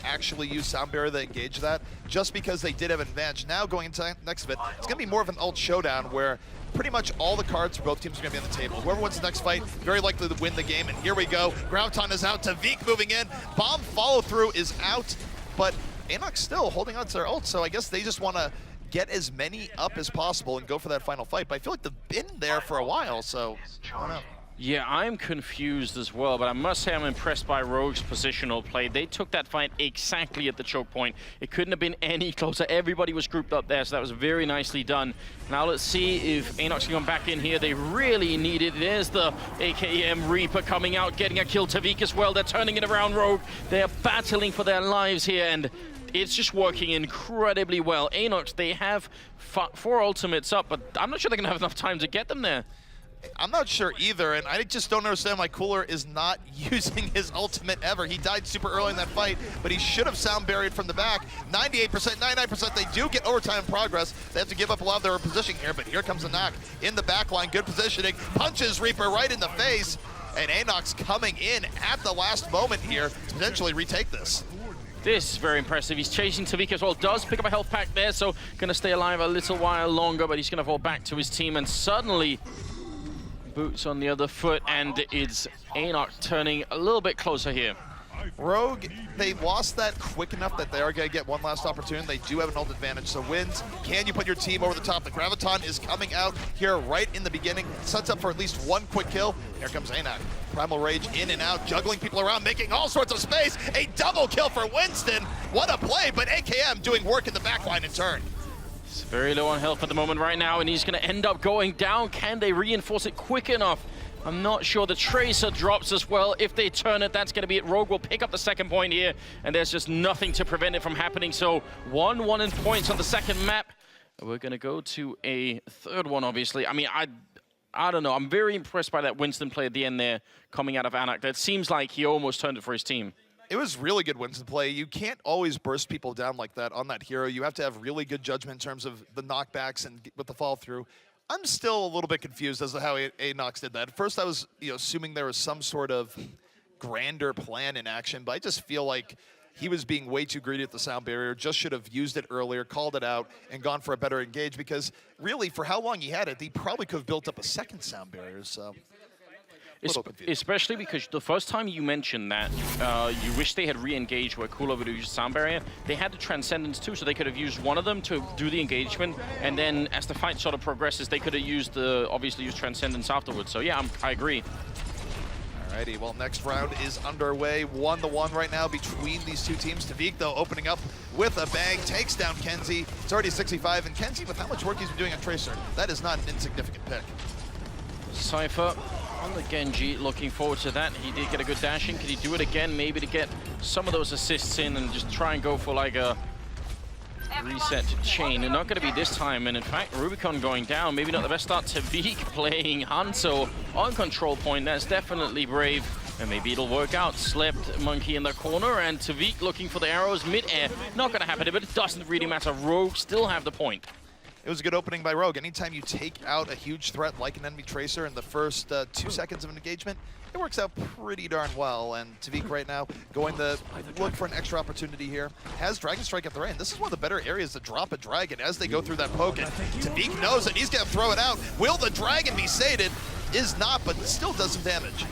actually use Sound Barrier to engage that, just because they did have an advantage. Now going into next of it, it's going to be more of an ult showdown where pretty much all the cards for both teams are going to be on the table. Whoever wins the next fight, very likely to win the game, and here we go. Graviton is out, Tavik moving in, bomb follow-through is out, but ANOX still holding on to their ult, so I guess they just want to get as many up as possible and go for that final fight, but I feel like they've been there for a while, so I don't know. Yeah, I'm confused as well, but I must say I'm impressed by Rogue's positional play. They took that fight exactly at the choke point. It couldn't have been any closer. Everybody was grouped up there, so that was very nicely done. Now let's see if ANOX can come back in here. They really need it. There's the AKM Reaper coming out, getting a kill. Tavik as well. They're turning it around Rogue. They're battling for their lives here, and it's just working incredibly well. ANOX, they have 4 ultimates up, but I'm not sure they're going to have enough time to get them there. I'm not sure either, and I just don't understand why Cooler is not using his ultimate ever. He died super early in that fight, but he should have sound barriered from the back. 98%, 99%, they do get overtime progress. They have to give up a lot of their position here, but here comes a knock in the back line. Good positioning, punches Reaper right in the face, and ANOX coming in at the last moment here to potentially retake this. This is very impressive. He's chasing Tavik as well. Does pick up a health pack there, so going to stay alive a little while longer, but he's going to fall back to his team, and suddenly boots on the other foot, and it's ANOX turning a little bit closer here. Rogue, they lost that quick enough that they are going to get one last opportunity. They do have an ult advantage, so wins. Can you put your team over the top? The Graviton is coming out here right in the beginning. Sets up for at least one quick kill. Here comes ANOX. Primal Rage in and out, juggling people around, making all sorts of space. A double kill for Winston. What a play, but AKM doing work in the backline in turn. He's very low on health at the moment right now, and he's going to end up going down. Can they reinforce it quick enough? I'm not sure. The Tracer drops as well. If they turn it, that's going to be it. Rogue will pick up the second point here, and there's just nothing to prevent it from happening. So 1-1 in points on the second map. We're going to go to a third one, obviously. I mean, I don't know. I'm very impressed by that Winston play at the end there coming out of ANOX. That seems like he almost turned it for his team. It was really good Winston play. You can't always burst people down like that on that hero. You have to have really good judgment in terms of the knockbacks and with the fall through. I'm still a little bit confused as to how ANOX did that. At first I was assuming there was some sort of grander plan in action, but I just feel like he was being way too greedy at the sound barrier, just should have used it earlier, called it out, and gone for a better engage, because really for how long he had it, he probably could have built up a second sound barrier, so. Especially because the first time you mentioned that you wish they had re-engaged where Cooler would use sound barrier, they had the Transcendence too, so they could have used one of them to do the engagement, and then as the fight sort of progresses, they could have used obviously used Transcendence afterwards. So yeah, I agree. Alrighty, well, next round is underway. 1-1 right now between these two teams. Tavik, though, opening up with a bang, takes down Kenzie. It's already 65, and Kenzie, with how much work he's been doing on Tracer, that is not an insignificant pick. Cypher on the Genji, looking forward to that. He did get a good dashing. Could he do it again, maybe to get some of those assists in and just try and go for like a reset chain? And not going to be this time, and in fact, Rubicon going down. Maybe not the best start. Tavik playing Hanzo on control point. That's definitely brave, and maybe it'll work out. Slept Monkey in the corner, and Tavik looking for the arrows mid-air. Not going to happen, but it doesn't really matter. Rogue still have the point. It was a good opening by Rogue. Anytime you take out a huge threat like an enemy Tracer in the first 2 seconds of an engagement, it works out pretty darn well. And Tavik right now going to look for an extra opportunity here. Has Dragon Strike at the right. This is one of the better areas to drop a Dragon as they go through that poke. And Tavik knows it. He's going to throw it out. Will the Dragon be sated? Is not, but still does some damage.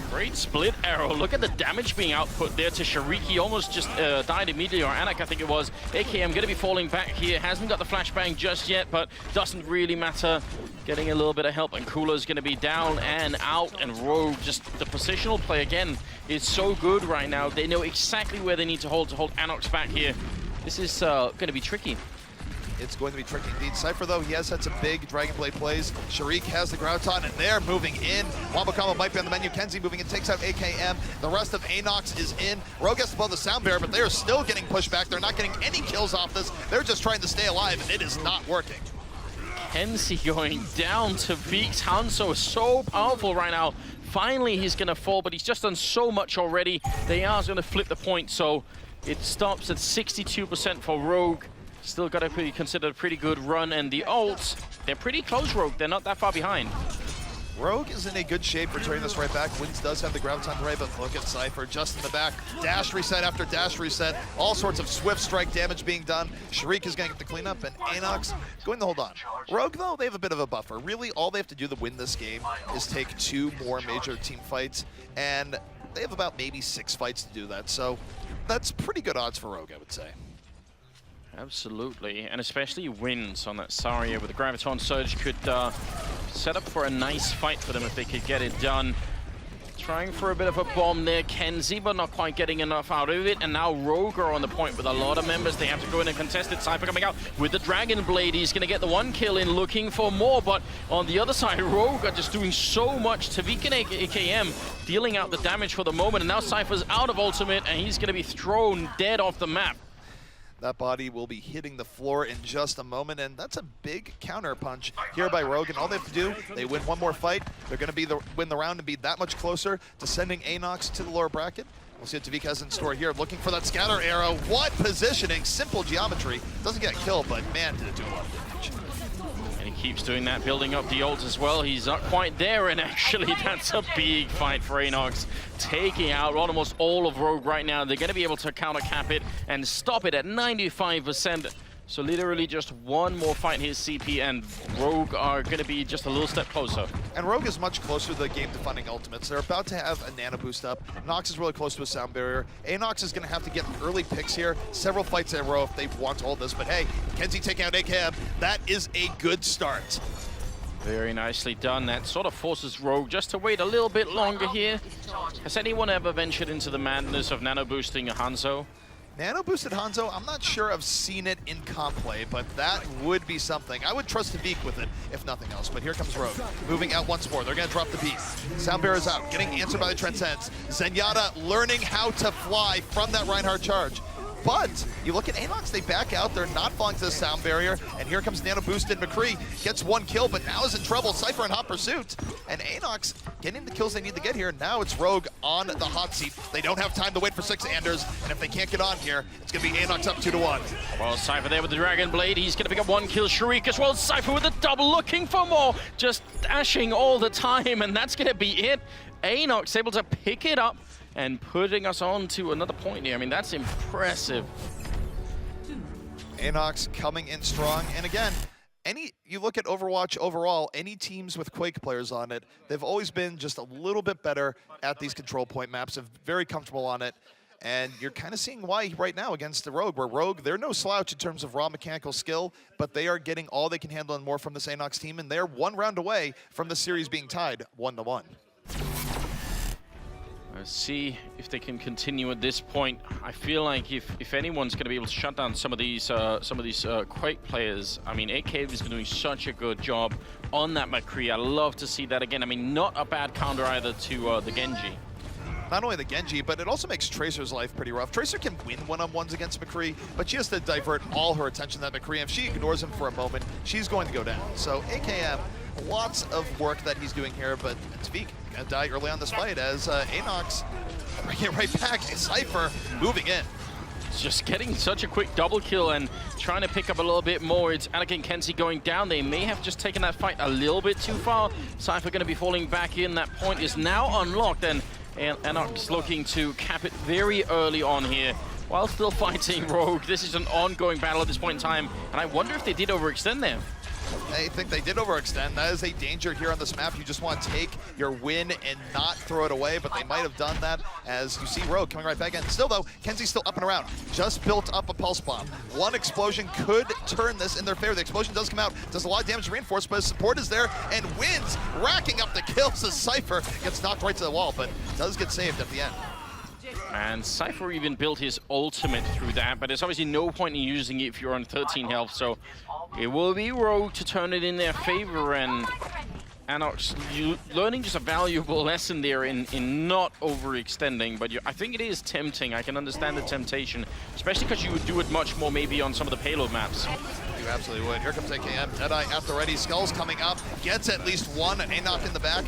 Great split arrow. Look at the damage being output there to Sharik. He almost just died immediately, or ANOX, I think it was. AKM going to be falling back here. Hasn't got the flashbang just yet, but doesn't really matter. Getting a little bit of help, and Cooler's going to be down and out, and Rogue, just the positional play again is so good right now. They know exactly where they need to hold ANOX back here. This is going to be tricky. It's going to be tricky indeed. Cypher, though, he has had some big Dragon Blade plays. Sharik has the Graviton, and they're moving in. Wombo Combo might be on the menu. Kenzie moving in, takes out AKM. The rest of ANOX is in. Rogue has to blow the sound barrier, but they are still getting pushed back. They're not getting any kills off this. They're just trying to stay alive, and it is not working. Kenzie going down. Tavik's Hanzo is so powerful right now. Finally, he's going to fall, but he's just done so much already. They are going to flip the point, so it stops at 62% for Rogue. Still got to be considered a pretty good run, and the ults, they're pretty close, Rogue. They're not that far behind. Rogue is in a good shape for turning this right back. Wins does have the graviton to right, but look at Cypher just in the back. Dash reset after dash reset. All sorts of swift strike damage being done. Shriek is going to get the cleanup, and ANOX going to hold on. Rogue, though, they have a bit of a buffer. Really, all they have to do to win this game is take 2 more major team fights, and they have about maybe 6 fights to do that. So that's pretty good odds for Rogue, I would say. Absolutely, and especially wins on that Saria with the Graviton Surge could set up for a nice fight for them if they could get it done. Trying for a bit of a bomb there, Kenzie, but not quite getting enough out of it. And now Rogue are on the point with a lot of members. They have to go in and contest it. Cypher coming out with the Dragon Blade. He's going to get the 1 kill in, looking for more. But on the other side, Rogue are just doing so much. Tavik and AKM dealing out the damage for the moment. And now Cypher's out of ultimate, and he's going to be thrown dead off the map. That body will be hitting the floor in just a moment, and that's a big counter punch here by Rogue. And all they have to do, they win 1 more fight. They're going to win the round and be that much closer to sending ANOX to the lower bracket. We'll see what Tavik has in store here, looking for that scatter arrow. What positioning, simple geometry. Doesn't get killed, but man, did it do a lot of damage. And he keeps doing that, building up the ult as well. He's not quite there, and actually that's a big fight for ANOX. Taking out almost all of Rogue right now. They're going to be able to counter cap it and stop it at 95%. So literally just 1 more fight in his CP, and Rogue are going to be just a little step closer. And Rogue is much closer to the game-defining ultimates. They're about to have a nano boost up. Nox is really close to a sound barrier. ANOX is going to have to get early picks here. Several fights in a row if they want all this. But hey, Kenzie taking out AKM, that is a good start. Very nicely done. That sort of forces Rogue just to wait a little bit longer here. Has anyone ever ventured into the madness of nano boosting a Hanzo? Nano boosted Hanzo, I'm not sure I've seen it in comp play, but that would be something. I would trust Tavik with it, if nothing else. But here comes Rogue, moving out once more. They're going to drop the beast. Sound Bearer's out, getting answered by the Transcends. Zenyatta learning how to fly from that Reinhardt charge. But you look at ANOX, they back out. They're not falling to the sound barrier. And here comes Nano Boosted. McCree gets 1 kill, but now is in trouble. Cypher in hot pursuit. And ANOX getting the kills they need to get here. Now it's Rogue on the hot seat. They don't have time to wait for 6 Anders. And if they can't get on here, it's going to be ANOX up 2-1. Well, Cypher there with the Dragon Blade. He's going to pick up 1 kill. Shriek as well. Cypher with the double, looking for more. Just dashing all the time, and that's going to be it. ANOX able to pick it up and putting us on to another point here. I mean, that's impressive. ANOX coming in strong. And again, you look at Overwatch overall, any teams with Quake players on it, they've always been just a little bit better at these control point maps, very comfortable on it. And you're kind of seeing why right now against the Rogue, where Rogue, they're no slouch in terms of raw mechanical skill, but they are getting all they can handle and more from this ANOX team, and they're 1 round away from the series being tied 1-1. Let's see if they can continue at this point. I feel like if anyone's going to be able to shut down some of these Quake players, I mean, AK has been doing such a good job on that McCree. I love to see that again. I mean, not a bad counter either to the Genji. Not only the Genji, but it also makes Tracer's life pretty rough. Tracer can win one-on-ones against McCree, but she has to divert all her attention to that McCree. If she ignores him for a moment, she's going to go down. So AKM, lots of work that he's doing here, but Tavik gonna die early on this fight as ANOX bringing it right back. Cypher moving in. Just getting such a quick double kill and trying to pick up a little bit more. It's Anakin Kenzie going down. They may have just taken that fight a little bit too far. Cypher going to be falling back in. That point is now unlocked, and ANOX looking to cap it very early on here while still fighting Rogue. This is an ongoing battle at this point in time, and I wonder if they did overextend there. I think they did overextend. That is a danger here on this map. You just want to take your win and not throw it away, but they might have done that as you see Rogue coming right back in. Still though, Kenzie's still up and around. Just built up a pulse bomb. 1 explosion could turn this in their favor. The explosion does come out, does a lot of damage to reinforce, but his support is there and wins, racking up the kills as Cypher gets knocked right to the wall, but does get saved at the end. And Cypher even built his ultimate through that, but there's obviously no point in using it if you're on 13 health, so it will be Rogue to turn it in their favor, and ANOX learning just a valuable lesson there in not overextending, but I think it is tempting. I can understand the temptation, especially because you would do it much more maybe on some of the payload maps. You absolutely would. Here comes AKM, Deadeye at the ready, Skulls coming up, gets at least 1, and ANOX in the back.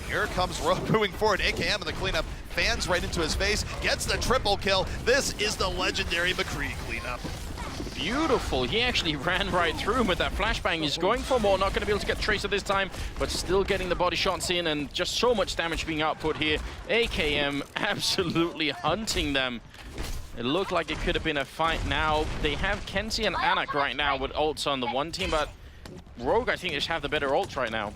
Here comes Rogue moving forward. AKM in the cleanup, fans right into his face, gets the triple kill. This is the legendary McCree cleanup. beautiful. He actually ran right through him with that flashbang. He's going for more, not going to be able to get Tracer this time, but still getting the body shots in, and just so much damage being output here. AKM absolutely hunting them. It looked like it could have been a fight now. They have Kenzie and ANOX right now with ults on the one team, but Rogue, I think, just have the better ults right now.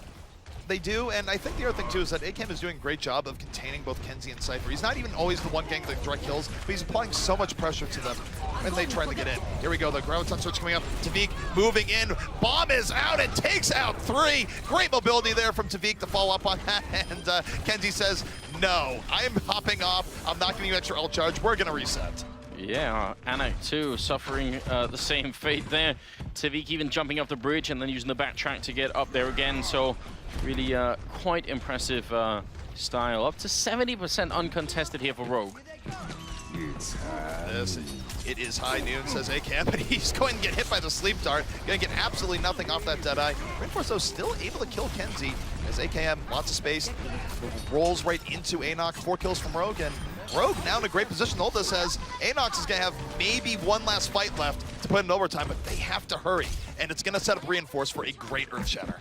They do, and I think the other thing too is that AKM is doing a great job of containing both Kenzie and Cypher. He's not even always the one getting the direct kills, but he's applying so much pressure to them when they try to get in. Here we go, the Graviton switch coming up. Tavik moving in, bomb is out and takes out 3. Great mobility there from Tavik to follow up on that, and Kenzie says, no, I am hopping off, I'm not giving you extra ult charge, we're gonna reset. Yeah, ANOX too, suffering the same fate there. Tavik even jumping off the bridge and then using the backtrack to get up there again. So really quite impressive style. Up to 70% uncontested here for Rogue. It is high noon, says AKM, but he's going to get hit by the sleep dart. Going to get absolutely nothing off that Deadeye. Reinforce, though, still able to kill Kenzie as AKM, lots of space, rolls right into ANOX. 4 kills from Rogue, and Rogue now in a great position to hold this, as ANOX is going to have maybe one last fight left to put in overtime, but they have to hurry, and it's going to set up Reinforce for a great Earthshatter.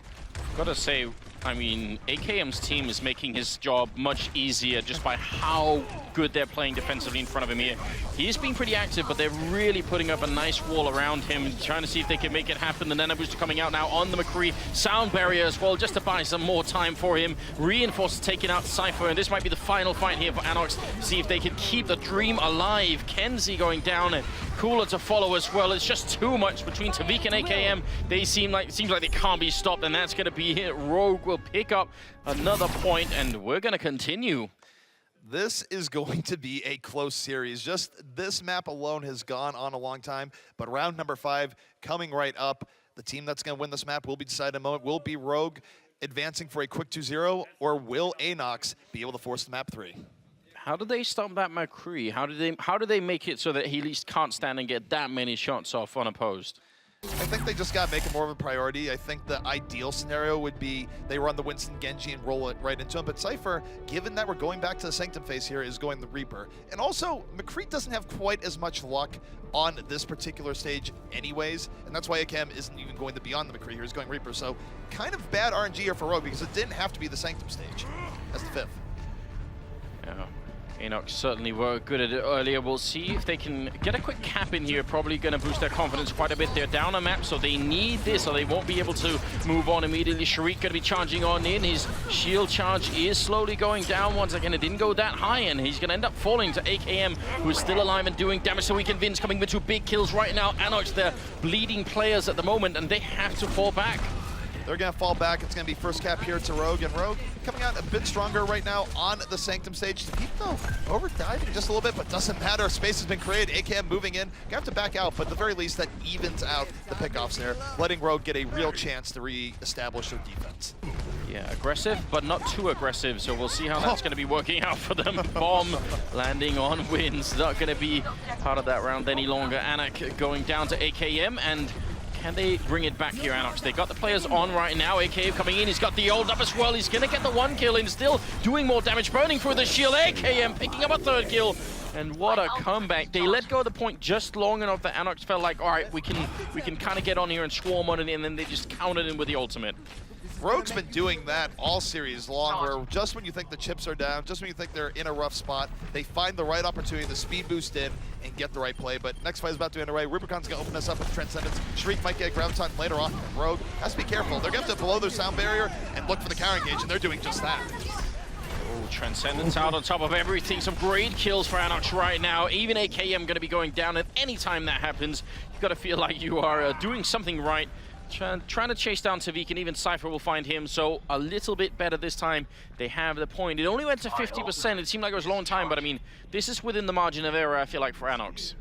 Gotta say, I mean, AKM's team is making his job much easier just by how good they're playing defensively in front of him here. He's been pretty active, but they're really putting up a nice wall around him, trying to see if they can make it happen. The Nano Booster coming out now on the McCree. Sound barrier as well, just to buy some more time for him. Reinforce taking out Cypher, and this might be the final fight here for ANOX. See if they can keep the dream alive. Kenzie going down, and Cooler to follow as well. It's just too much between Tavik and AKM. It seems like they can't be stopped, and that's going to be it. Rogue will pick up another point, and we're going to continue. This is going to be a close series. Just this map alone has gone on a long time, but round number 5 coming right up. The team that's going to win this map will be decided in a moment. Will be Rogue advancing for a quick 2-0, or will ANOX be able to force the map 3? How do they stop that McCree? How do they make it so that he at least can't stand and get that many shots off unopposed? I think they just got to make it more of a priority. I think the ideal scenario would be they run the Winston Genji and roll it right into him. But Cypher, given that we're going back to the Sanctum phase here, is going the Reaper. And also, McCree doesn't have quite as much luck on this particular stage anyways. And that's why AKM isn't even going to be on the McCree here. He's going Reaper. So kind of bad RNG here for Rogue, because it didn't have to be the Sanctum stage as the 5th. Yeah. ANOX certainly were good at it earlier. We'll see if they can get a quick cap in here. Probably going to boost their confidence quite a bit. They're down a map, so they need this, or they won't be able to move on immediately. Sharik going to be charging on in. His shield charge is slowly going down. Once again, it didn't go that high, and he's going to end up falling to AKM, who is still alive and doing damage. So we can Vince coming with 2 big kills right now. ANOX, they're bleeding players at the moment, and they have to fall back. They're going to fall back. It's going to be first cap here to Rogue, and Rogue coming out a bit stronger right now on the Sanctum stage. Tavik, though, overdiving just a little bit, but doesn't matter. Space has been created. AKM moving in. Gonna have to back out, but at the very least, that evens out the pickoffs there, letting Rogue get a real chance to re-establish their defense. Yeah, aggressive, but not too aggressive, so we'll see how that's going to be working out for them. Bomb landing on Wins. Not going to be part of that round any longer. ANOX going down to AKM, and can they bring it back here, ANOX? They got the players on right now. AKM coming in. He's got the ult up as well. He's going to get the 1 kill in, still doing more damage, burning through the shield. AKM picking up a 3rd kill. And what a comeback. They let go of the point just long enough that ANOX felt like, all right, we can kind of get on here and swarm on it, and then they just countered in with the ultimate. Rogue's been doing that all series long, where just when you think the chips are down, just when you think they're in a rough spot, they find the right opportunity to speed boost in and get the right play. But next fight is about to enter away. Rubicon's going to open us up with Transcendence. Sharik might get a Graviton later on. Rogue has to be careful. They're going to have to blow their sound barrier and look for the counter engage, and they're doing just that. Oh, Transcendence out on top of everything. Some great kills for ANOX right now. Even AKM going to be going down at any time that happens. You've got to feel like you are doing something right. Trying to chase down Tavik, and even Cypher will find him, so a little bit better this time. They have the point. It only went to 50%. It seemed like it was a long time, but I mean, this is within the margin of error, I feel like, for ANOX.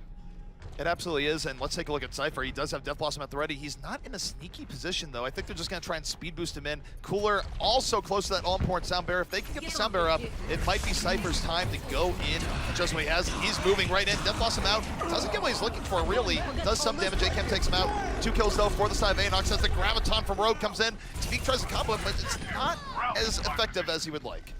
It absolutely is, and let's take a look at Cypher. He does have Death Blossom at the ready. He's not in a sneaky position, though. I think they're just going to try and speed boost him in. Cooler also close to that all-important sound barrier. If they can get the sound barrier up, it might be Cypher's time to go in just what he has. He's moving right in. Death Blossom out. Doesn't get what he's looking for, really. Does some damage. AKM takes him out. 2 kills, though, for the side of ANOX as the Graviton from Rogue comes in. Tavik tries to combo it, but it's not as effective as he would like.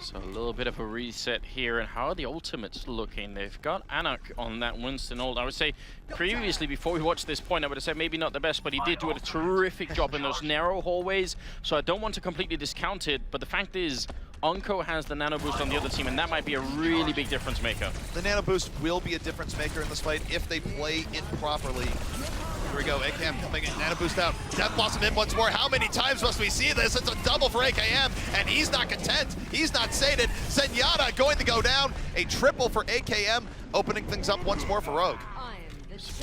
So a little bit of a reset here, and how are the ultimates looking? They've got ANOX on that Winston ult. I would say previously, before we watched this point, I would have said maybe not the best, but he did do a terrific job in those narrow hallways, so I don't want to completely discount it, but the fact is, Onco has the nano boost on the other team, and that might be a really big difference maker. The nano boost will be a difference maker in this fight if they play it properly. Here we go, AKM coming in, nano boost out. Death Blossom in once more. How many times must we see this? It's a double for AKM, and he's not content. He's not sated. Zenyatta going to go down. A triple for AKM, opening things up once more for Rogue.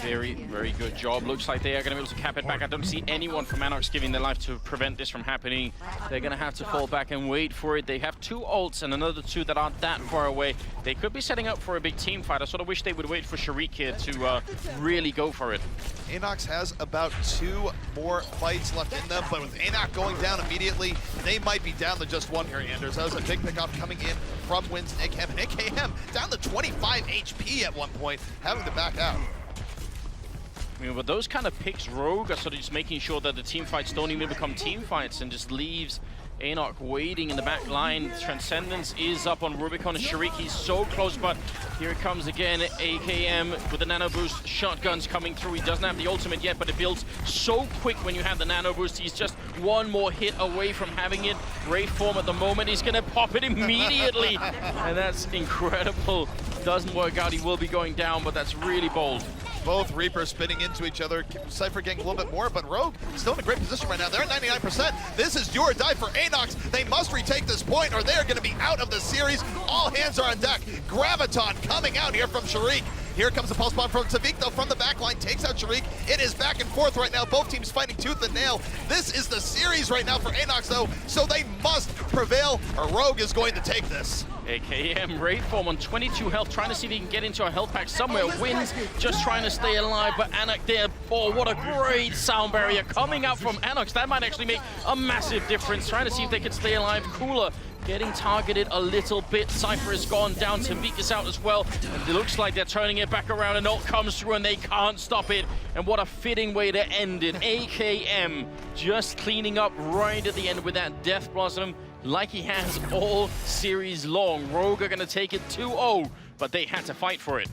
Very, very good job. Looks like they are going to be able to cap it back. I don't see anyone from ANOX giving their life to prevent this from happening. They're going to have to fall back and wait for it. They have 2 ults and another 2 that aren't that far away. They could be setting up for a big team fight. I sort of wish they would wait for Sharik here to really go for it. ANOX has about 2 more fights left in them, but with ANOX going down immediately, they might be down to just 1 here, Anders. That was a big pickup coming in from Winston AKM. And AKM down to 25 HP at one point, having to back out. I mean, with those kind of picks, Rogue are sort of just making sure that the team fights don't even become team fights and just leaves ANOX waiting in the back line. Transcendence is up on Rubicon and Sharik. He's so close, but here it comes again. AKM with the nano boost. Shotguns coming through. He doesn't have the ultimate yet, but it builds so quick when you have the nano boost. He's just 1 more hit away from having it. Wraith form at the moment. He's going to pop it immediately. And that's incredible. Doesn't work out. He will be going down, but that's really bold. Both Reapers spinning into each other. Cypher getting a little bit more, but Rogue still in a great position right now. They're at 99%. This is do or die for ANOX. They must retake this point or they are going to be out of the series. All hands are on deck. Graviton coming out here from Sharik. Here comes the pulse bomb from Tavik, though, from the backline, takes out Sharik. It is back and forth right now. Both teams fighting tooth and nail. This is the series right now for ANOX, though, so they must prevail, or Rogue is going to take this. AKM Wraith form on 22 health, trying to see if he can get into a health pack somewhere. Wins, just trying to stay alive, but ANOX there. Oh, what a great sound barrier coming out from ANOX. That might actually make a massive difference. Trying to see if they can stay alive. Cooler getting targeted a little bit. Cypher has gone down. Tavik is out as well. And it looks like they're turning it back around, and ult comes through, and they can't stop it. And what a fitting way to end it. AKM just cleaning up right at the end with that Death Blossom, like he has all series long. Rogue are going to take it 2-0, but they had to fight for it.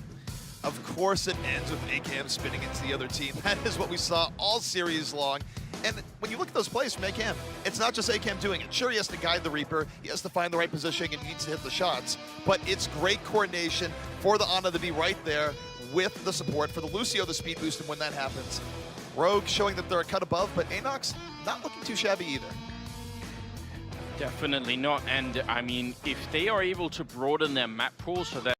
Of course it ends with AKM spinning into the other team. That is what we saw all series long. And when you look at those plays from AKM, it's not just AKM doing it. Sure, he has to guide the Reaper, he has to find the right position, and he needs to hit the shots. But it's great coordination for the Ana to be right there with the support, for the Lucio the speed boost, and when that happens. Rogue showing that they're a cut above, but ANOX not looking too shabby either. Definitely not. And I mean, if they are able to broaden their map pool so that